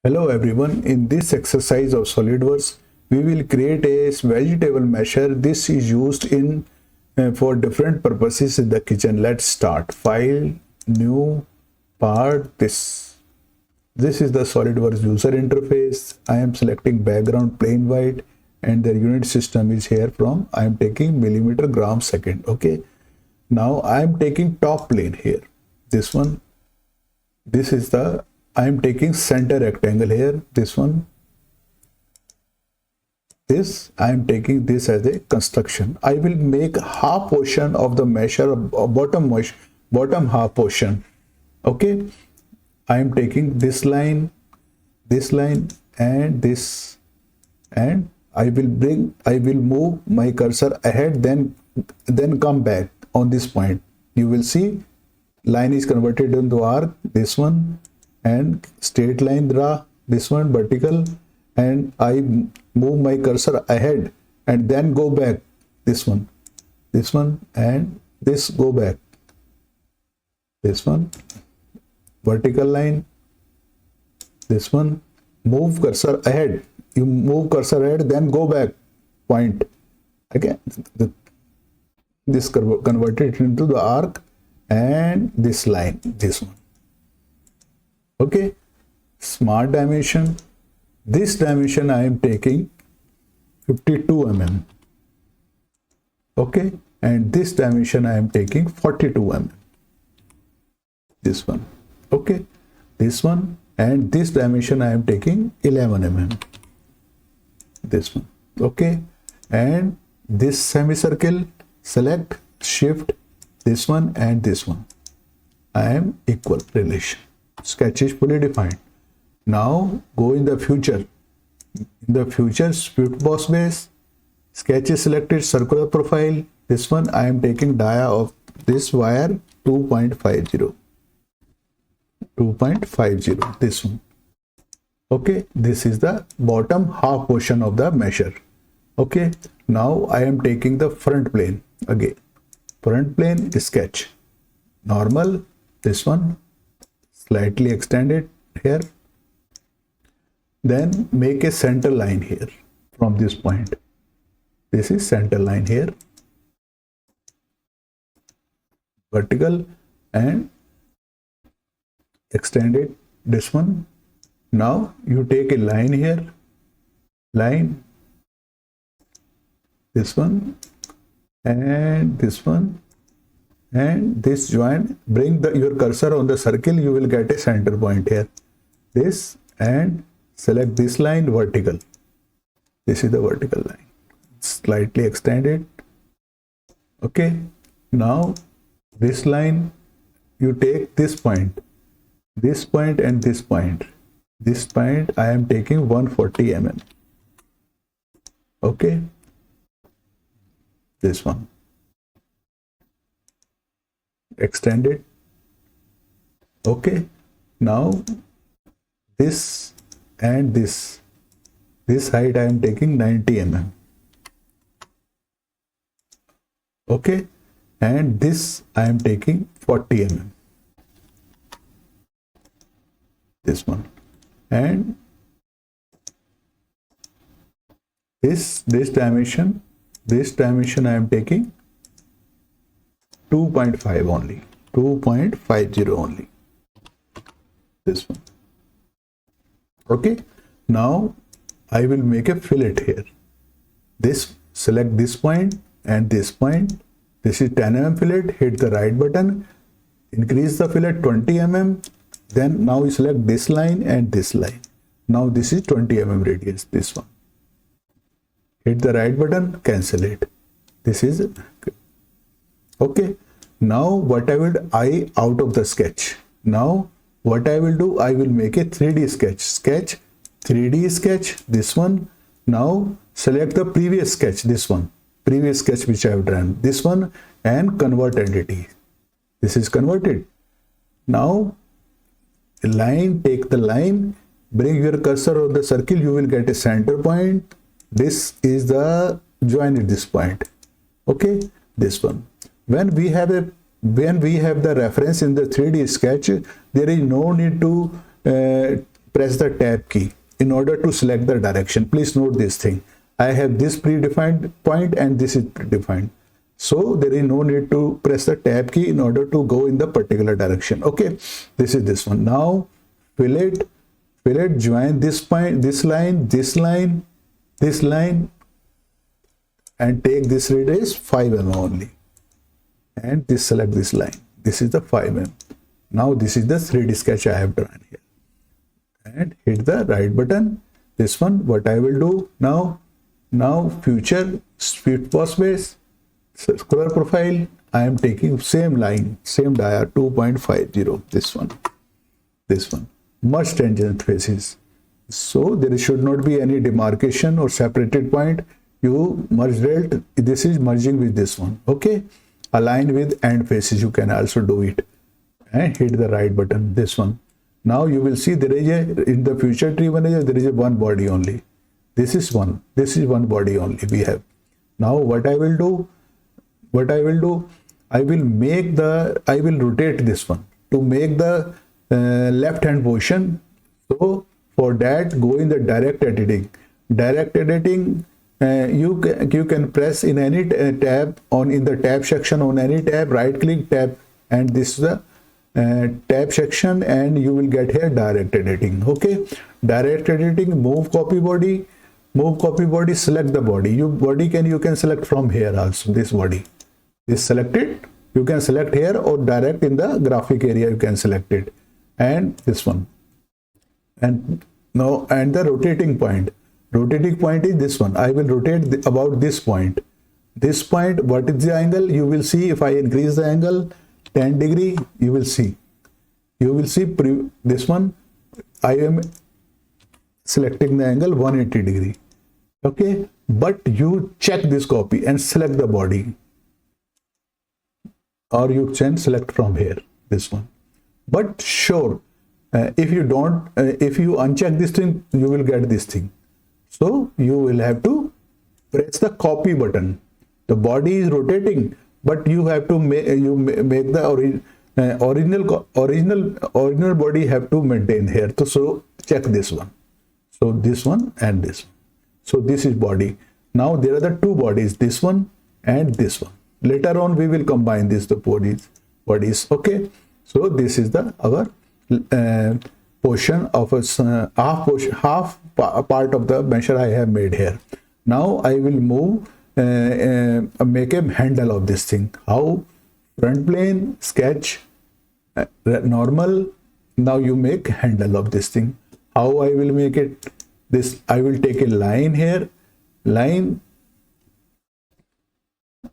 Hello everyone, in this exercise of Solidworks, we will create a vegetable masher. This is used in for different purposes in the kitchen. Let's start. File, new, part, this. This is the Solidworks user interface. I am selecting background plain white and the unit system is here from, I am taking millimeter gram second. Okay. Now I am taking top plane here. This one. This is the I am taking center rectangle here, this one. This, I am taking this as a construction. I will make half portion of the measure, bottom half portion. Okay. I am taking this line, and this, and I will move my cursor ahead, then come back on this point. You will see line is converted into arc, this one, and straight line draw, this one vertical, and I move my cursor ahead and then go back, this one, and this go back, this one, vertical line, this one, move cursor ahead, you move cursor ahead, then go back, point. Okay, this converted into the arc, and this line, this one. Okay, smart dimension. This dimension I am taking 52 mm. Okay, and this dimension I am taking 42 mm. This one. Okay, this one, and this dimension I am taking 11 mm. This one. Okay, and this semicircle, select, shift, this one and this one. I am equal relation. Sketch is fully defined. Now go in the future. In the future, split boss base, sketch is selected, circular profile. This one I am taking dia of this wire 2.50. This one. Okay, this is the bottom half portion of the measure. Okay, now I am taking the front plane again. Front plane sketch. Normal, this one. Slightly extended here, then make a center line here from this point. This is center line here, vertical, and extended this one. Now you take a line here, line, this one, and this one, and this join. Bring your cursor on the circle, you will get a center point here, this, and select this line, vertical. This is the vertical line, slightly extended. Okay, now this line, you take this point, and this point. This point I am taking 140 mm. Okay, this one, extended. Okay, now this and this height I am taking 90 mm. Okay, and this I am taking 40 mm. This one, and this dimension I am taking 2.5 only, 2.50 only. This one. Okay, now I will make a fillet here. This, select this point and this point. This is 10 mm fillet. Hit the right button, increase the fillet 20 mm. Then now you select this line and this line. Now this is 20 mm radius, this one. Hit the right button, cancel it. This is okay. Now what I will do, out of the sketch. Now what I will do, I will make a 3D sketch. 3D sketch, this one. Now select the previous sketch, this one. Previous sketch which I have drawn, this one, and convert entity. This is converted. Now line, take the line, bring your cursor on the circle, you will get a center point. This is the join at this point. Okay, this one. When we have the reference in the 3D sketch, there is no need to press the tab key in order to select the direction. Please note this thing. I have this predefined point and this is predefined. So there is no need to press the tab key in order to go in the particular direction. Okay, this is this one. Now fillet, join this point, this line, this line, this line, and take this radius 5 mm only. And this select this line. This is the 5 mm. Now this is the 3D sketch I have drawn here. And hit the right button. This one, what I will do now, future speed post base, scroll profile, I am taking same line, same dia, 2.50, this one, merge tangent faces. So there should not be any demarcation or separated point. You merge delt, this is merging with this one. Okay, align with end faces, you can also do it. And hit the right button, this one. Now you will see there is in the future tree manager, there is one body only. This is one body only we have. Now what I will do, I will rotate this one to make the left hand position. So for that, go in the direct editing. You can press in any tab in the tab section, on any tab, right click tab, and this is the tab section, and you will get here direct editing. Okay, direct editing, move copy body, select the body. You can select from here also. This body is selected, you can select here, or direct in the graphic area you can select it. And this one, and now, and the rotating point is this one. I will rotate about this point. What is the angle? You will see if I increase the angle 10 degree, you will see this one. I am selecting the angle 180 degree. Okay, but you check this copy and select the body, or you can select from here, this one. But sure, if you uncheck this thing, you will get this thing. So you will have to press the copy button. The body is rotating, but you have to make the original body have to maintain here. So check this one. So this one and this one. So this is body. Now there are the two bodies, this one and this one. Later on we will combine these the bodies. Okay. So this is our portion of a half part of the measure I have made here. Now I will move, make a handle of this thing. How? Front plane, sketch, normal. Now you make handle of this thing. How I will make it? This, I will take a line here, line,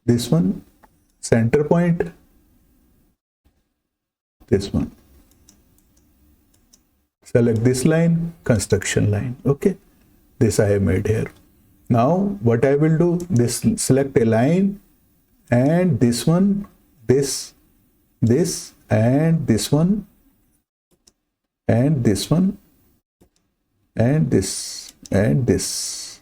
this one, center point, this one. Select this line, construction line. Okay, this I have made here. Now what I will do, this, select a line, and this one, this, and this one, and this one, and this, and this.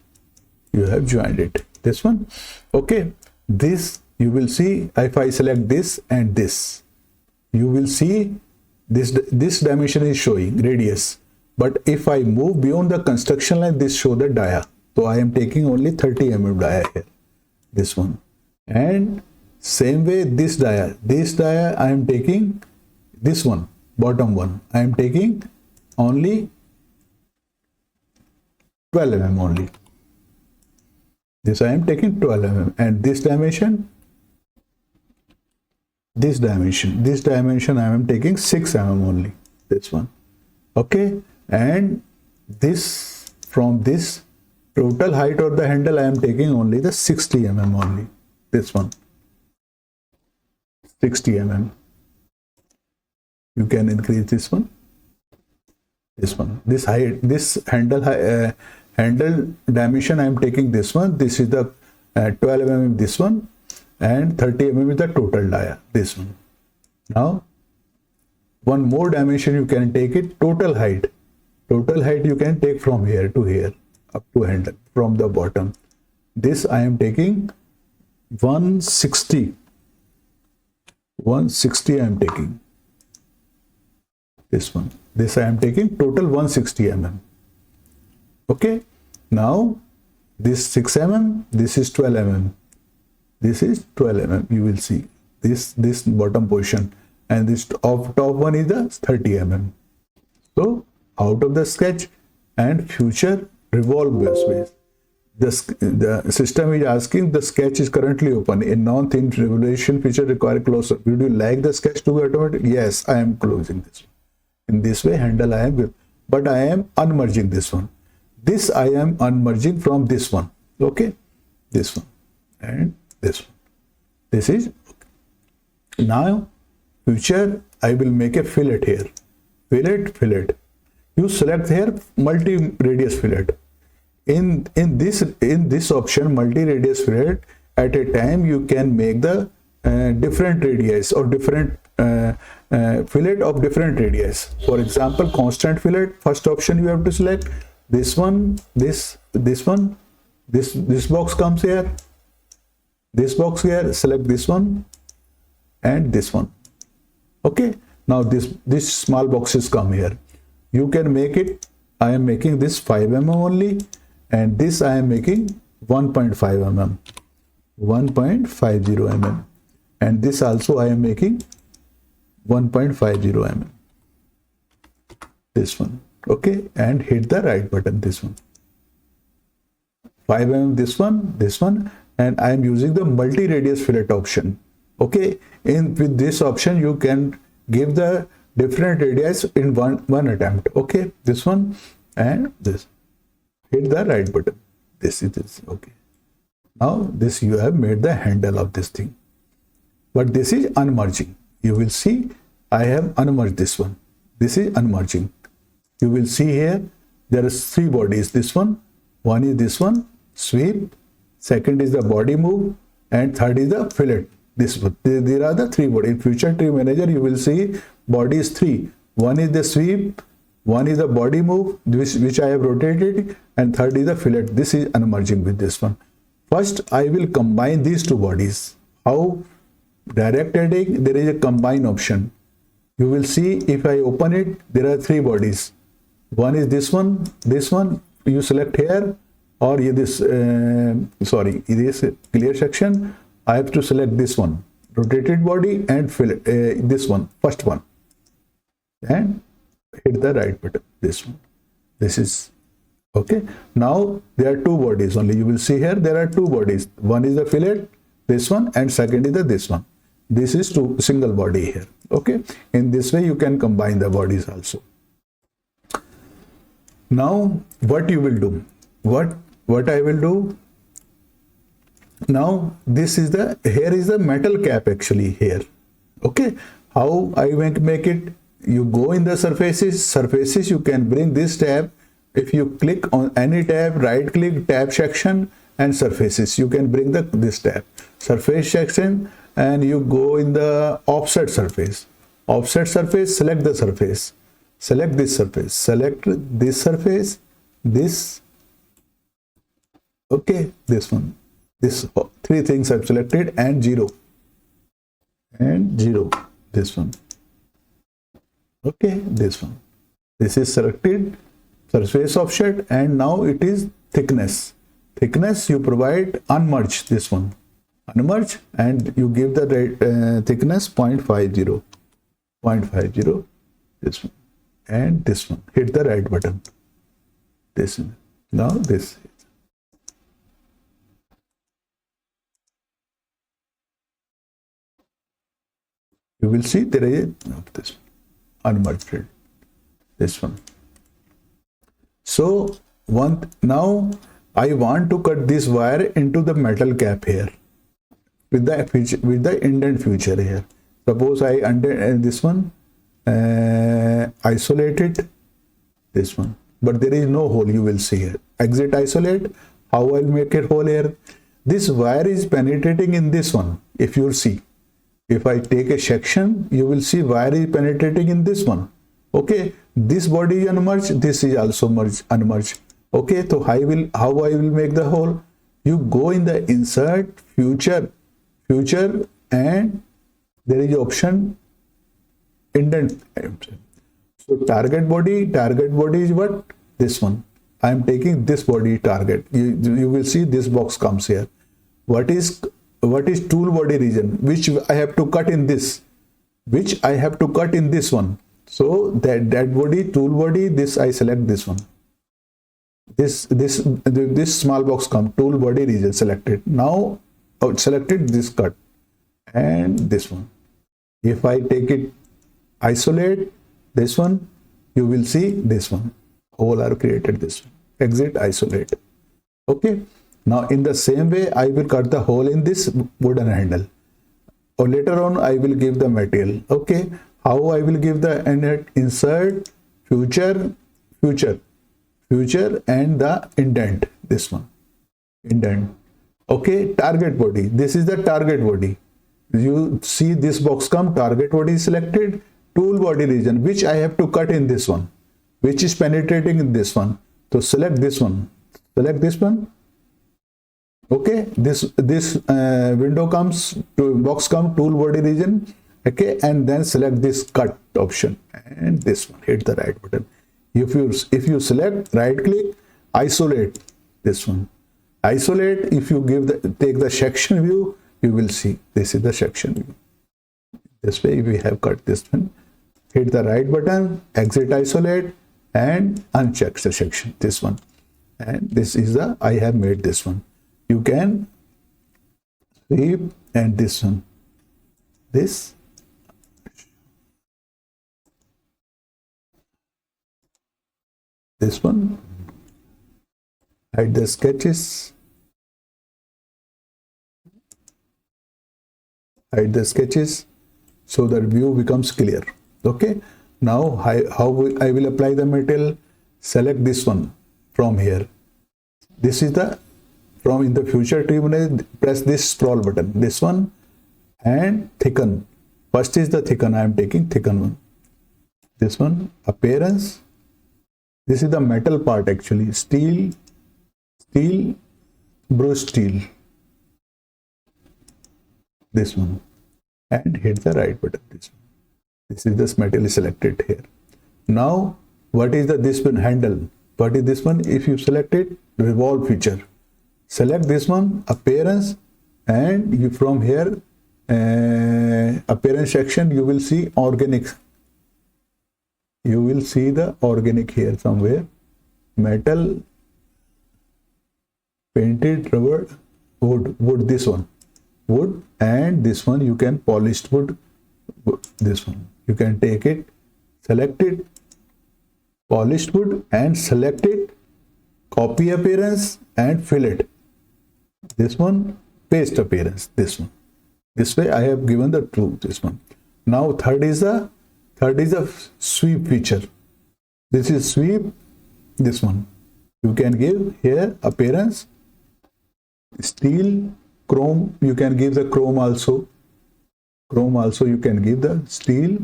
You have joined it, this one. Okay, this you will see, if I select this and this, you will see this dimension is showing radius. But if I move beyond the construction line, this show the dia. So I am taking only 30 mm dia here, this one. And same way this dia I am taking, this one, bottom one, I am taking only 12 mm only. This I am taking 12 mm, and this dimension I am taking 6 mm only, this one. Okay, and this, from this total height of the handle I am taking only the 60 mm only, this one, 60 mm. You can increase this one, this height, this handle dimension I am taking this one. This is the 12 mm, this one, and 30 mm is the total dia, this one. Now one more dimension you can take it, total height you can take from here to here, up to handle, from the bottom. This I am taking 160 I am taking, this one. This I am taking total 160 mm. Okay, now this 6 mm, this is 12 mm, this is 12 mm. You will see this bottom portion, and this top one is the 30 mm. So out of the sketch and future revolve this way. The system is asking, the sketch is currently open. In non-themed revolution feature require closer. Would you like the sketch to be automatic? Yes, I am closing this. In this way, handle I am with, but I am unmerging this one. This I am unmerging from this one. Okay, this one and this one. This is okay. Now future I will make a fillet here. Fillet. You select here multi-radius fillet. In this option, multi-radius fillet, at a time you can make the different radius or different fillet of different radius. For example, constant fillet, first option you have to select this one, this one, this box comes here, this box here, select this one and this one. Okay, now this small boxes come here. You can make it, I am making this 5 mm only, and this I am making 1.5 mm, 1.50 mm, and this also I am making 1.50 mm, this one. Okay, and hit the right button, this one. 5 mm this one, and I am using the multi-radius fillet option. Okay, with this option you can give the different radius in one attempt. Okay, this one and this. Hit the right button. This is this. Okay. Now this you have made the handle of this thing. But this is unmerging. You will see I have unmerged this one. This is unmerging. You will see here there are 3 bodies. This one is this one, sweep. Second is the body move, and third is the fillet. This one. There are the 3 bodies. In future tree manager you will see body is 3. One is the sweep, one is the body move, which I have rotated, and third is the fillet. This is unmerging with this one. First I will combine these 2 bodies. How? Direct heading, there is a combine option. You will see if I open it, there are 3 bodies. One is this one, you select here, or this this clear section. I have to select this one, rotated body, and fillet, this one, first one, and hit the right button, this one. This is okay. Now there are 2 bodies only. You will see here there are 2 bodies. One is the fillet, this one, and second is this one. This is single body here. Okay, in this way you can combine the bodies also. Now what you will do, what I will do now, this is here is the metal cap actually here. Okay, how I make it? You go in the surfaces, you can bring this tab. If you click on any tab, right click, tab section and surfaces, you can bring this tab, surface section, and you go in the offset surface, select the surface, select this surface, select this surface, this, okay, this one, this 3 things I've selected, and 0, this one. Okay, this one. This is selected, surface offset, and now it is thickness. Thickness you provide unmerge, this one. Unmerge, and you give the thickness 0.50, this one, and this one. Hit the right button. This one. Now this. You will see there is this unmerged, this one. So now I want to cut this wire into the metal cap here with the indent feature here. Suppose I this one, isolate it, this one, but there is no hole. You will see here. Exit isolate. How I'll make it hole here? This wire is penetrating in this one. If you'll see. If I take a section, you will see wire is penetrating in this one. Okay, this body is unmerged, this is also unmerged. Okay, so how I will make the hole? You go in the insert, future, and there is option indent. So target body is what? This one. I am taking this body target. You will see this box comes here. What is tool body region? Which I have to cut in this. Which I have to cut in this one. So that body, tool body, this I select this one. This small box come, tool body region selected. Now selected this cut and this one. If I take it, isolate this one, you will see this one. Hole are created this one. Exit, isolate. Okay. Now in the same way, I will cut the hole in this wooden handle. Or later on, I will give the material. Okay. How I will give the insert, future, and the indent. This one. Indent. Okay. Target body. This is the target body. You see this box come, target body is selected, tool body region, which I have to cut in this one, which is penetrating in this one. So select this one. Select this one. Okay, this window comes, box come, tool body region. Okay, and then select this cut option and this one. Hit the right button. If you select, right click, isolate this one. Isolate. If you take the section view, you will see this is the section view. This way we have cut this one. Hit the right button, exit, isolate, and uncheck the section. This one, and this is the I have made this one. You can sweep and this one. This one. Hide the sketches. Hide the sketches so that view becomes clear. Okay. Now how I will apply the material? Select this one from here. This is the from in the future tribunal. Press this scroll button. This one and thicken. First is the thicken. I am taking thicken one. This one appearance. This is the metal part actually. Steel, brush steel. This one and hit the right button. This one. This is this metal is selected here. Now what is this one? Handle. What is this one? If you select it, revolve feature. Select this one, appearance, and you from here appearance section you will see organic. You will see the organic here somewhere. Metal, painted rubber, wood this one. Wood, and this one you can polished wood. This one you can take it, select it, polished wood, and select it, copy appearance and fill it. This one, paste appearance. This one. This way I have given the true. This one. Now third is a sweep feature. This is sweep. This one you can give here appearance, steel, chrome. You can give the chrome also. Chrome also you can give the steel,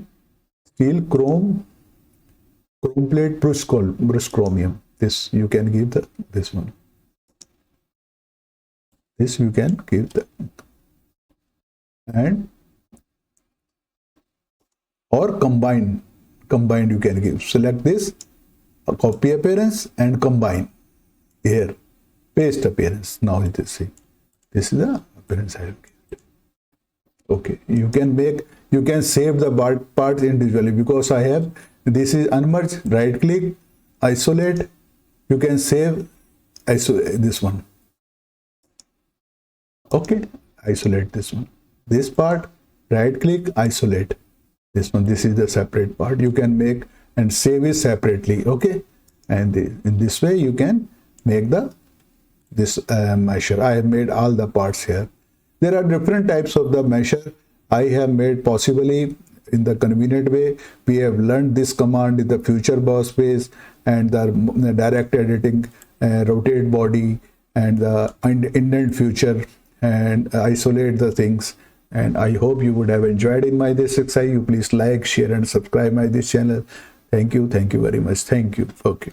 chrome plate, brush chromium. This you can give this one. This you can give and or combined you can give. Select this, copy appearance and combine here, paste appearance. Now it is see. This is the appearance I have given. Okay, you can save the parts individually because I have this is unmerged. Right click, isolate. You can save this one. Okay, isolate this one. This part, right click, isolate this one. This is the separate part. You can make and save it separately. Okay, and in this way you can make this measure. I have made all the parts here. There are different types of the measure I have made possibly in the convenient way. We have learned this command in the future boss space and the direct editing, rotate body and the indent future and isolate the things. And I hope you would have enjoyed in my this exercise. You please like, share and subscribe my this channel. Thank you very much. Thank you. Okay.